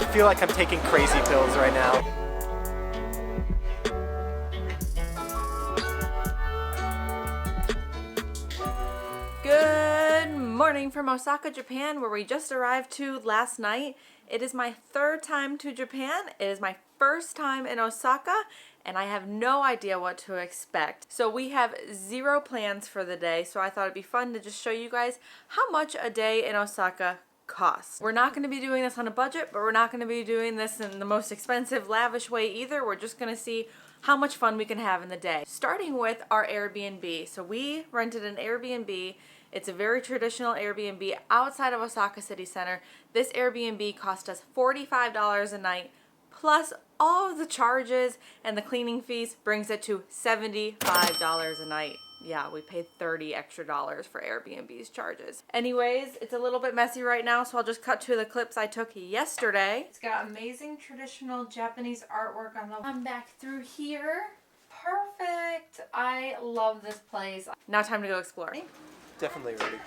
feel like I'm taking crazy pills right now. Good morning from Osaka, Japan, where we just arrived to last night. It is my third time to Japan. It is my first time in Osaka, and I have no idea what to expect. So we have zero plans for the day, so I thought it'd be fun to just show you guys how much a day in Osaka costs. We're not going to be doing this on a budget, but we're not going to be doing this in the most expensive, lavish way either. We're just going to see how much fun we can have in the day. Starting with our Airbnb. So we rented an Airbnb. It's a very traditional Airbnb outside of Osaka City Center. This Airbnb cost us $45 a night, plus all of the charges and the cleaning fees brings it to $75 a night. Yeah, we paid $30 extra for Airbnb's charges. Anyways, it's a little bit messy right now, so I'll just cut to the clips I took yesterday. It's got amazing traditional Japanese artwork on the... I'm back through here. Perfect. I love this place. Now time to go explore. Definitely ready.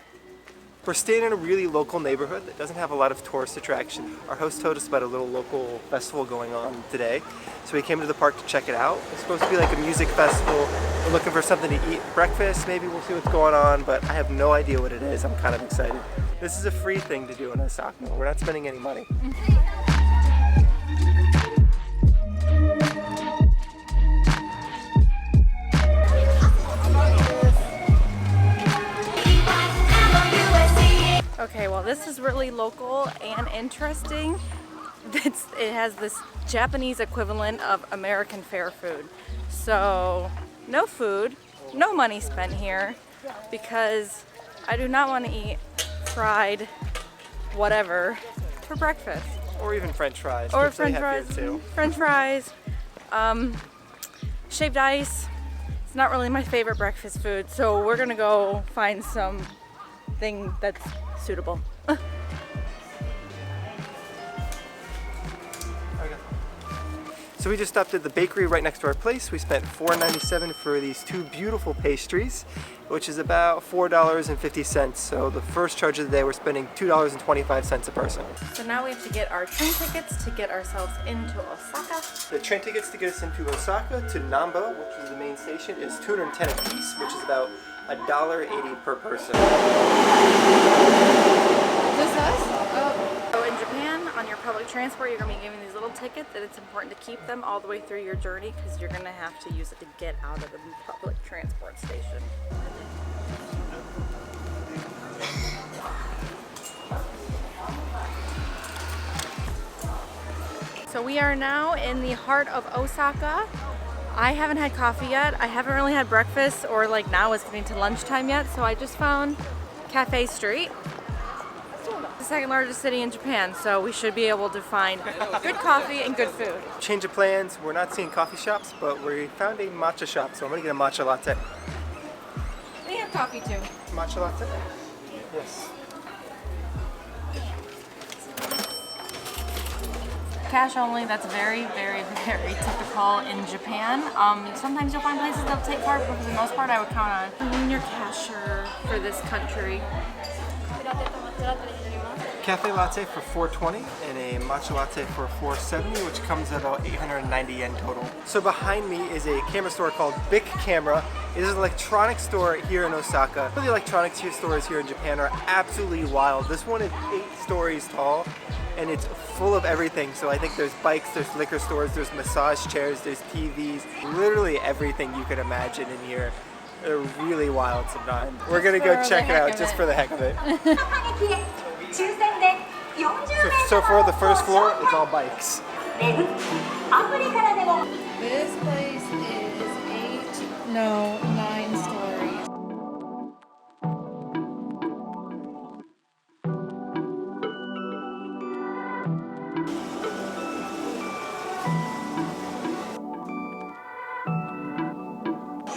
We're staying in a really local neighborhood that doesn't have a lot of tourist attraction. Our host told us about a little local festival going on today, so we came to the park to check it out. It's supposed to be like a music festival. We're looking for something to eat, breakfast, maybe we'll see what's going on, but I have no idea what it is. I'm kind of excited. This is a free thing to do in Osaka. We're not spending any money. Okay, well this is really local and interesting. It has this Japanese equivalent of American fair food. So no food, no money spent here because I do not want to eat fried whatever for breakfast. Or even French fries. Or French fries, French fries, shaved ice. It's not really my favorite breakfast food, so we're gonna go find something that's suitable. So we just stopped at the bakery right next to our place. We spent $4.97 for these two beautiful pastries, which is about $4.50. So the first charge of the day, we're spending $2.25 a person. So now we have to get our train tickets to get ourselves into Osaka. The train tickets to get us into Osaka to Namba, which is the main station, is $210 a piece, which is about $1.80 per person. Is this us? Oh. So in Japan, on your public transport, you're going to be given these little tickets, and it's important to keep them all the way through your journey because you're going to have to use it to get out of the public transport station. So we are now in the heart of Osaka. I haven't had coffee yet. I haven't really had breakfast, or like now it's getting to lunchtime yet, so I just found Cafe Street. The second largest city in Japan, so we should be able to find good coffee and good food. Change of plans, we're not seeing coffee shops, but we found a matcha shop, so I'm gonna get a matcha latte. We have coffee too. Matcha latte? Yes. Cash only, that's very, very, very typical in Japan. Sometimes you'll find places that'll take card, but for the most part I would count on your cashier for this country. Cafe latte for $4.20 and a matcha latte for $4.70, which comes at about 890 yen total. So behind me is a camera store called Bic Camera. It is an electronics store here in Osaka. The electronics stores here in Japan are absolutely wild. This one is 8 stories tall and it's full of everything. So I think there's bikes, there's liquor stores, there's massage chairs, there's TVs, literally everything you could imagine in here. They're really wild sometimes. We're gonna go check it out just for the heck of it. So for the first floor, it's all bikes. This place is 9 stories.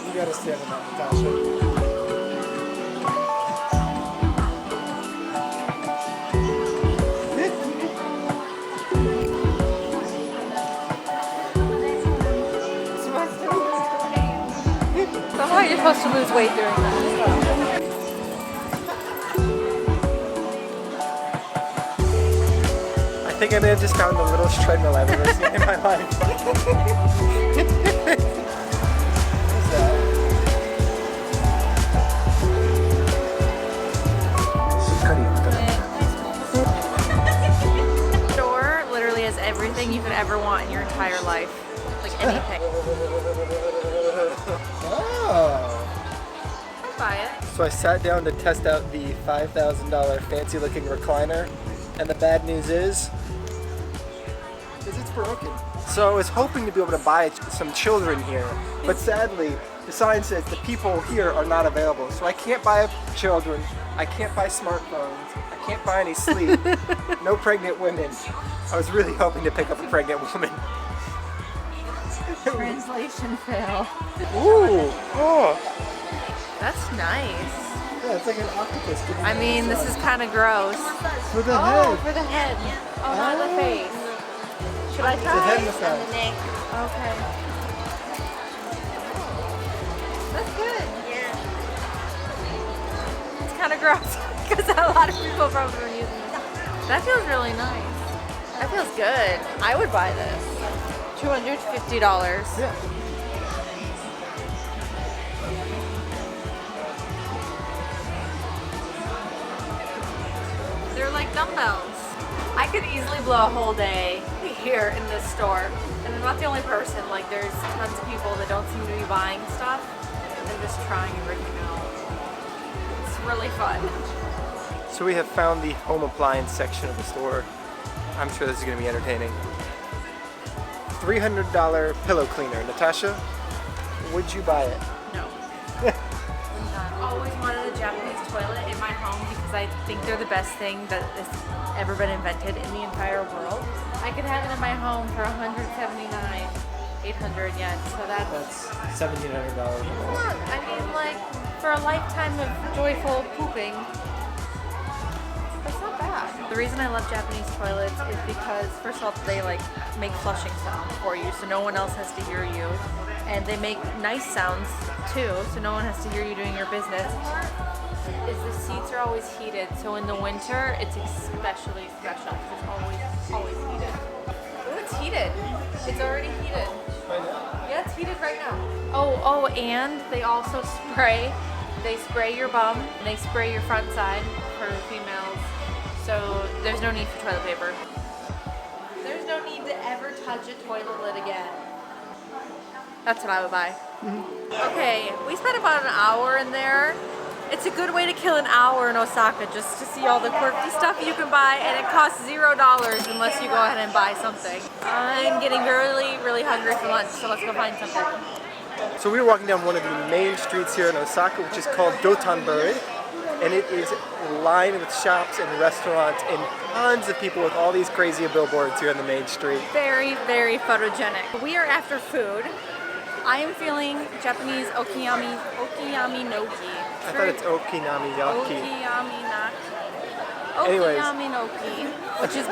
You gotta stand on that, Natasha. Somehow you're supposed to lose weight doing that. I think I may have just found the littlest treadmill I've ever seen in my life. What's that? Store literally has everything you could ever want in your entire life. Like anything. Oh. I'd buy it. So I sat down to test out the $5,000 fancy looking recliner, and the bad news is it's broken. So I was hoping to be able to buy some children here, but sadly the sign says the people here are not available. So I can't buy children, I can't buy smartphones, I can't buy any sleep, no pregnant women. I was really hoping to pick up a pregnant woman. Translation fail. Ooh, oh. That's nice. Yeah, it's like an octopus. I mean, this is kind of gross. For the Oh, head. for the head. Oh, not the face. Should I The try? head massage. Okay. That's good. Yeah. It's kind of gross because a lot of people probably are using this. That feels really nice. That feels good. I would buy this. $250. Yeah. They're like dumbbells. I could easily blow a whole day here in this store. And I'm not the only person. Like, there's tons of people that don't seem to be buying stuff. They're just trying everything out. It's really fun. So we have found the home appliance section of the store. I'm sure this is going to be entertaining. $300 pillow cleaner. Natasha, would you buy it? No. I've always wanted a Japanese toilet in my home because I think they're the best thing that has ever been invented in the entire world. I could have it in my home for $179, 800 yen. So That's $1,700. I mean, like, for a lifetime of joyful pooping, that's not bad. The reason I love Japanese toilets is because, first of all, they like make flushing sounds for you, so no one else has to hear you. And they make nice sounds too, so no one has to hear you doing your business. Is the seats are always heated, so in the winter it's especially special because it's always heated. Ooh, it's heated. It's already heated. Yeah, it's heated right now. Oh, and they also spray. They spray your bum and they spray your front side for females. So there's no need for toilet paper. There's no need to ever touch a toilet lid again. That's what I would buy. Okay, we spent about an hour in there. It's a good way to kill an hour in Osaka just to see all the quirky stuff you can buy, and it costs $0 unless you go ahead and buy something. I'm getting really, really hungry for lunch, so let's go find something. So we were walking down one of the main streets here in Osaka, which is called Dotonbori, and it is lined with shops and restaurants and tons of people with all these crazy billboards here on the main street. Very, very photogenic. We are after food. I am feeling Japanese okiyaminoki. I thought it's okinamiyaki. Anyways. Okiyaminoki, which is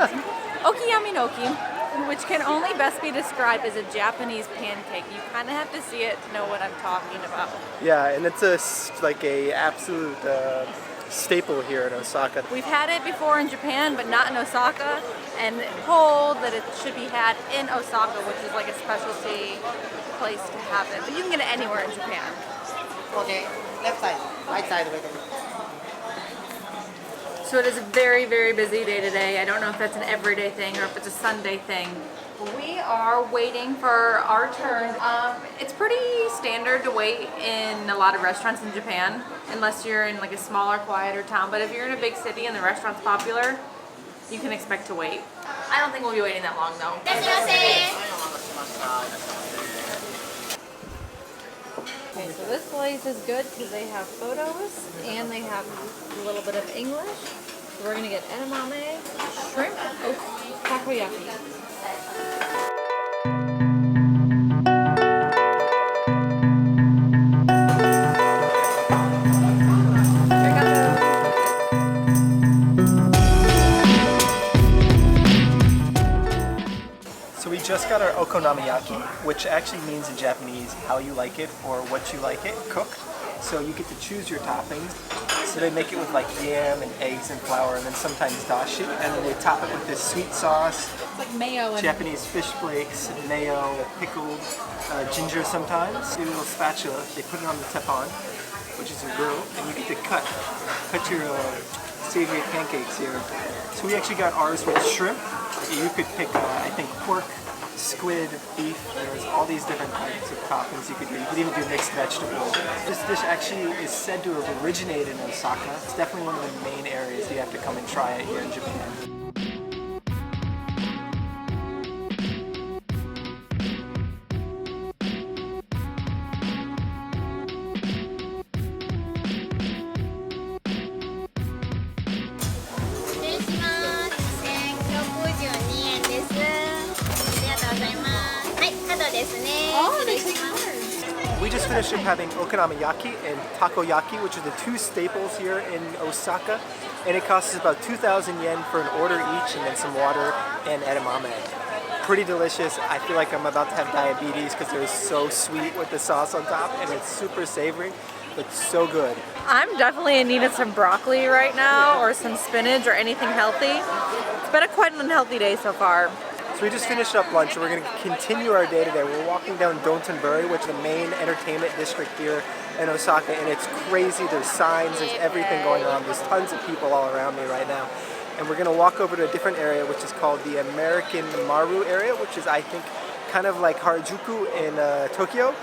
okiyaminoki, which can only best be described as a Japanese pancake. You kind of have to see it to know what I'm talking about. Yeah, and it's like a absolute staple here in Osaka. We've had it before in Japan, but not in Osaka, and told that it should be had in Osaka, which is like a specialty place to have it. But you can get it anywhere in Japan. Okay, left side, right side. So it is a very, very busy day today. I don't know if that's an everyday thing or if it's a Sunday thing. We are waiting for our turn. It's pretty standard to wait in a lot of restaurants in Japan, unless you're in like a smaller, quieter town. But if you're in a big city and the restaurant's popular, you can expect to wait. I don't think we'll be waiting that long though. Okay, so this place is good because they have photos and they have a little bit of English. So we're gonna get edamame, shrimp, takoyaki. So we just got our okonomiyaki, which actually means in Japanese how you like it or what you like it cooked. So you get to choose your toppings. So they make it with like yam and eggs and flour and then sometimes dashi. And then they top it with this sweet sauce, It's like mayo and Japanese fish flakes, mayo, pickled ginger sometimes. A little spatula, they put it on the teppan, which is a grill, and you get to cut your savory pancakes here. So we actually got ours with shrimp. You could pick, I think, pork, squid, beef. There's all these different types of toppings you could do. You could even do mixed vegetables. This dish actually is said to have originated in Osaka. It's definitely one of the main areas you have to come and try it here in Japan. We just finished up having okonomiyaki and takoyaki, which are the two staples here in Osaka, and it costs us about 2,000 yen for an order each, and then some water and edamame. Pretty delicious. I feel like I'm about to have diabetes because they're so sweet with the sauce on top, and it's super savory, but so good. I'm definitely in need of some broccoli right now, or some spinach, or anything healthy. It's been quite an unhealthy day so far. So we just finished up lunch and we're going to continue our day today. We're walking down Dotonbori, which is the main entertainment district here in Osaka, and it's crazy. There's signs, there's everything going on. There's tons of people all around me right now. And we're going to walk over to a different area, which is called the American Maru area, which is, I think, kind of like Harajuku in Tokyo.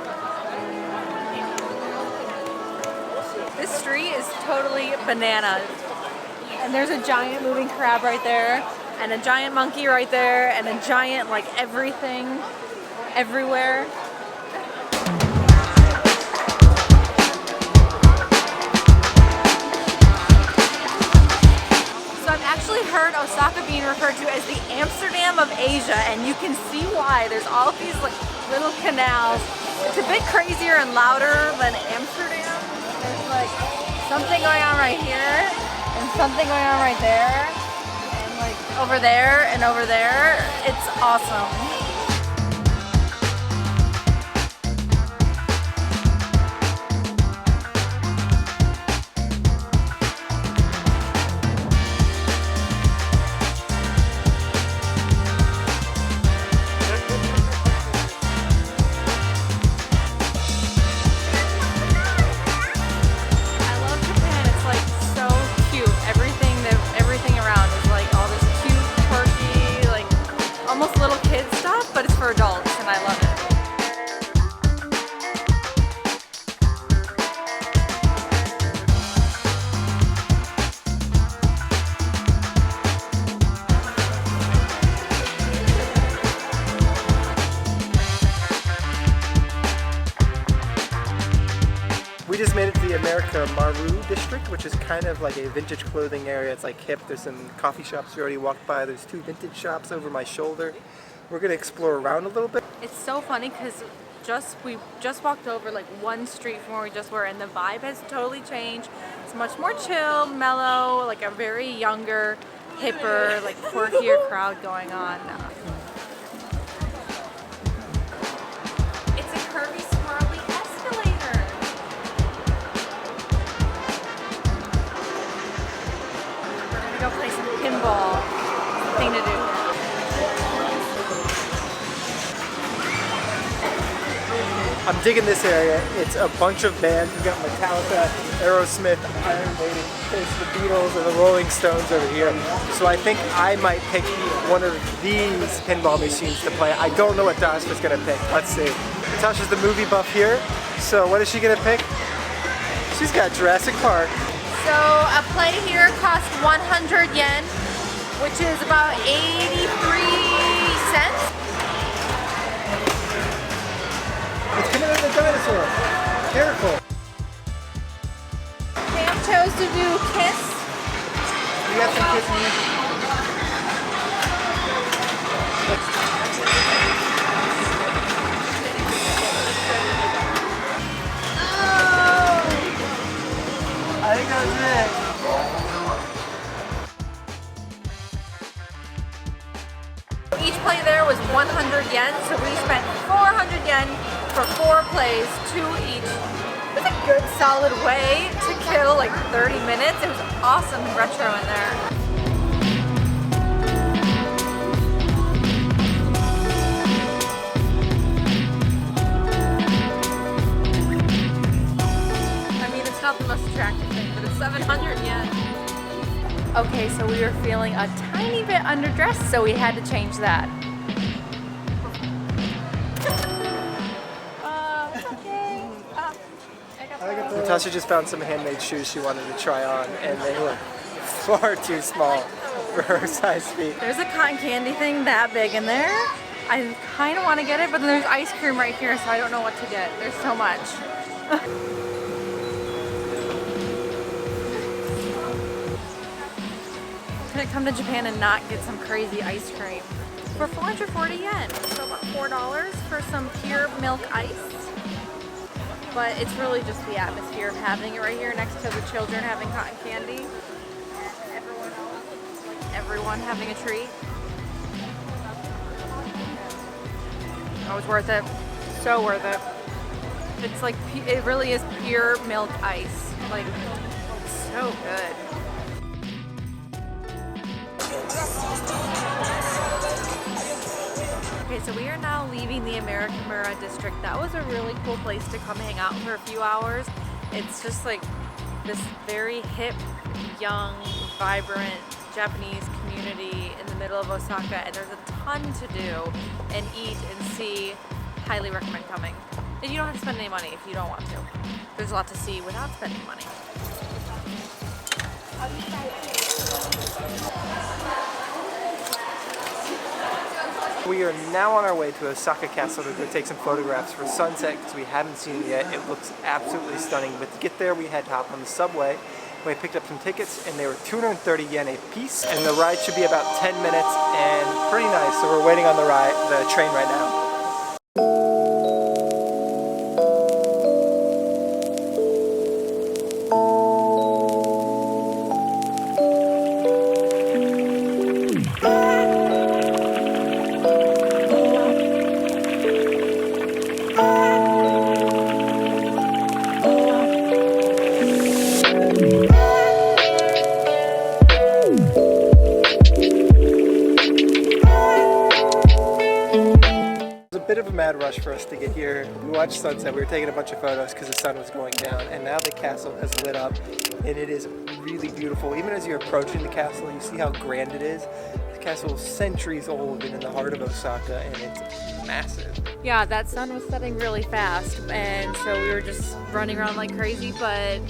This street is totally bananas. And there's a giant moving crab right there, and a giant monkey right there, and a giant, like, everything everywhere. So I've actually heard Osaka being referred to as the Amsterdam of Asia, and you can see why. There's all of these like little canals. It's a bit crazier and louder than Amsterdam. There's like something going on right here, and something going on right there, and like over there and over there. It's awesome. Adults, and I love it. We just made it to the America Maru district, which is kind of like a vintage clothing area. It's like hip. There's some coffee shops we already walked by. There's two vintage shops over my shoulder. We're gonna explore around a little bit. It's so funny because we just walked over like one street from where we just were, and the vibe has totally changed. It's much more chill, mellow, like a very younger, hipper, like quirkier crowd going on. It's a curvy, swirly escalator. We're gonna go play some pinball. Thing to do. I'm digging this area. It's a bunch of bands. We've got Metallica, Aerosmith, Iron Maiden, there's the Beatles and the Rolling Stones over here. So I think I might pick one of these pinball machines to play. I don't know what Tasha's gonna pick. Let's see. Tasha's the movie buff here. So what is she gonna pick? She's got Jurassic Park. So a play here costs 100 yen, which is about 83 cents. It's coming out of the dinosaur. Careful. Pam chose to do Kiss. You got some Kiss music. I think that was it. Each play there was 100 yen, so we spent 400 yen for 4 plays, 2 each, It was a good solid way to kill like 30 minutes. It was awesome and retro in there. I mean, it's not the most attractive thing, but it's 700 yen. Okay, so we were feeling a tiny bit underdressed, so we had to change that. Natasha just found some handmade shoes she wanted to try on, and they look far too small for her size feet. There's a cotton candy thing that big in there. I kind of want to get it, but then there's ice cream right here, so I don't know what to get. There's so much. Couldn't come to Japan and not get some crazy ice cream. For 440 yen, so about $4 for some pure milk ice. But it's really just the atmosphere of having it right here next to the children having cotton candy. And everyone else, like everyone having a treat. Oh, it's worth it. So worth it. It's like, it really is pure milk ice. Like, so good. Okay, so we are now leaving the Amerikamura district. That was a really cool place to come hang out for a few hours. It's just like this very hip, young, vibrant Japanese community in the middle of Osaka, and there's a ton to do and eat and see. Highly recommend coming. And you don't have to spend any money if you don't want to. There's a lot to see without spending money. We are now on our way to Osaka Castle to go take some photographs for sunset because we haven't seen it yet. It looks absolutely stunning, but to get there we had to hop on the subway. We picked up some tickets and they were 230 yen a piece, and the ride should be about 10 minutes and pretty nice, so we're waiting on the train right now. Bit of a mad rush for us to get here. We watched sunset, we were taking a bunch of photos because the sun was going down, and now the castle has lit up and it is really beautiful. Even as you're approaching the castle, you see how grand it is. The castle is centuries old and in the heart of Osaka, and it's massive. Yeah, that sun was setting really fast, and so we were just running around like crazy, but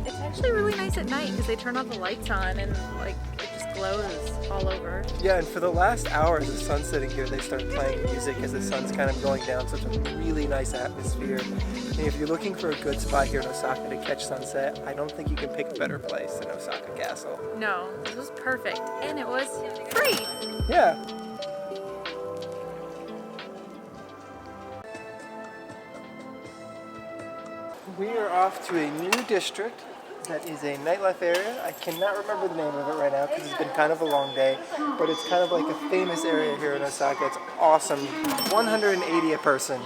it's actually really nice at night because they turn all the lights on and like it just glows all over. Yeah, and for the last hour as the sun's setting here, they start playing music as the sun's kind of going down, so it's a really nice atmosphere. And if you're looking for a good spot here in Osaka to catch sunset, I don't think you can pick a better place than Osaka Castle. No, this was perfect, and it was free. Yeah. We are off to a new district that is a nightlife area. I cannot remember the name of it right now because it's been kind of a long day, but it's kind of like a famous area here in Osaka. It's awesome. 180 a person.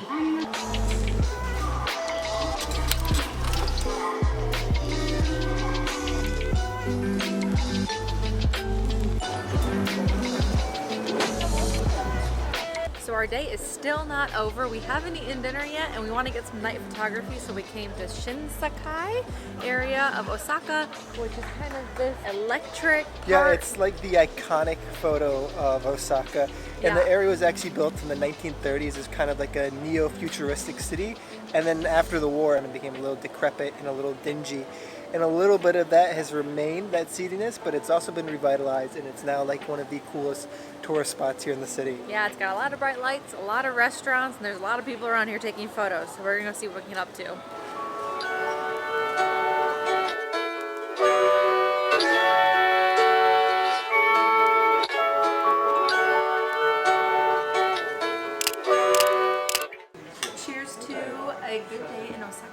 So our day is still not over. We haven't eaten dinner yet, and we want to get some night photography, so we came to Shinsakai area of Osaka, which is kind of this electric Yeah, park. it's like the iconic photo of Osaka. And the area was actually built in the 1930s as kind of like a neo-futuristic city. And then after the war, it became a little decrepit and a little dingy. And a little bit of that has remained, that seediness, but it's also been revitalized, and it's now like one of the coolest tourist spots here in the city. Yeah, it's got a lot of bright lights, a lot of restaurants, and there's a lot of people around here taking photos. So we're gonna go see what we can get up to. Cheers to a good day in Osaka.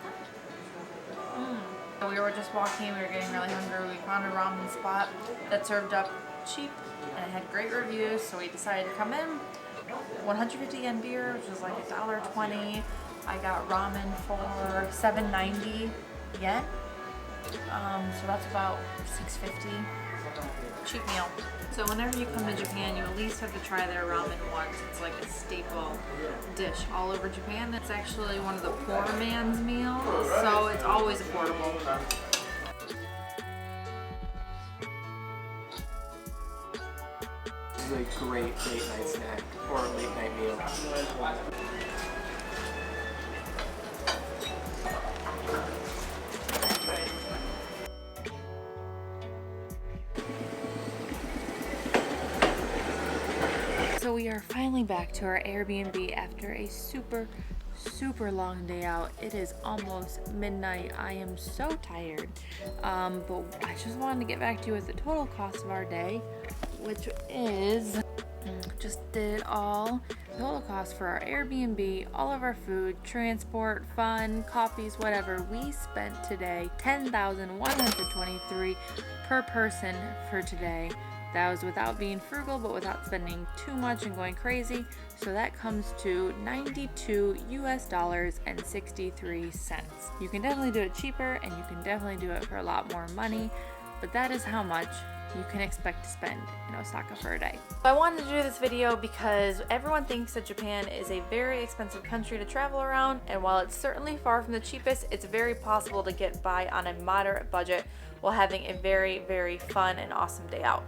We were just walking, we were getting really hungry. We found a ramen spot that served up cheap and it had great reviews, so we decided to come in. 150 yen beer, which was like $1.20. I got ramen for 790 yen. So that's about $6.50. Cheap meal. So whenever you come to Japan, you at least have to try their ramen once. It's like a staple dish all over Japan. It's actually one of the poor man's meals, so it's always affordable. This is a great late night snack or late night meal. So we are finally back to our Airbnb after a super long day out. It is almost midnight. I am so tired. But I just wanted to get back to you with the total cost of our day, which is, just did it all. Total cost for our Airbnb, all of our food, transport, fun, coffees, whatever. We spent today $10,123 per person for today. That was without being frugal, but without spending too much and going crazy. So that comes to $92.63. You can definitely do it cheaper, and you can definitely do it for a lot more money, but that is how much you can expect to spend in Osaka for a day. I wanted to do this video because everyone thinks that Japan is a very expensive country to travel around, and while it's certainly far from the cheapest, it's very possible to get by on a moderate budget while having a very fun and awesome day out.